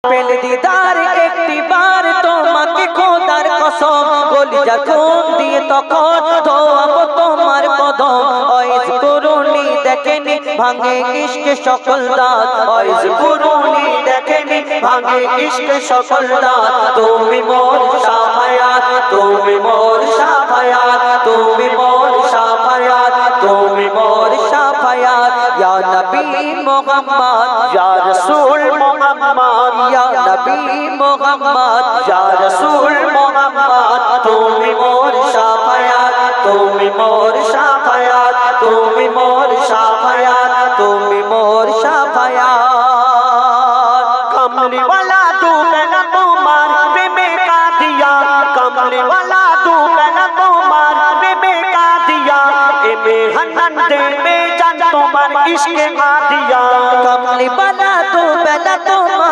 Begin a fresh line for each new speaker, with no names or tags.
পেলে দিদার একটি বার তোমাকে খোদার কসম কলিজা খুন দিয়ে তখন ধোয়াবো তোমার কদম ওয়াইজ করুনি দেখেনি ভাঙে ইশকে সকল দাঁত ওয়াইজ করুনি দেখেনি ভাঙে ইশকে সকল দাঁত তুমি মোর শাফায়াত তুমি মোর শাফায়াত তুমি মোর শাফায়াত তুমি মোর শাফায়াত ইয়া নবী মুহাম্মদ ইয়া রাসূল মুহাম্মদ ইয়া নবী মুহাম্মদ ইয়া রাসূল মুহাম্মদ তুমি মোর শাফায়াত তুমি মোর শাফায়াত তুমি মোর শাফায়াত তুমি মোর শাফায়াত কমলি वाला डूबे ना तुम्हार प्रेमे का दिया कमली वाला डूबे ना तुम्हार प्रेमे का दिया एमे हनन दे में जान तुम्हार इश्क आ दिया कमली वाला डूबे ना तुम्हार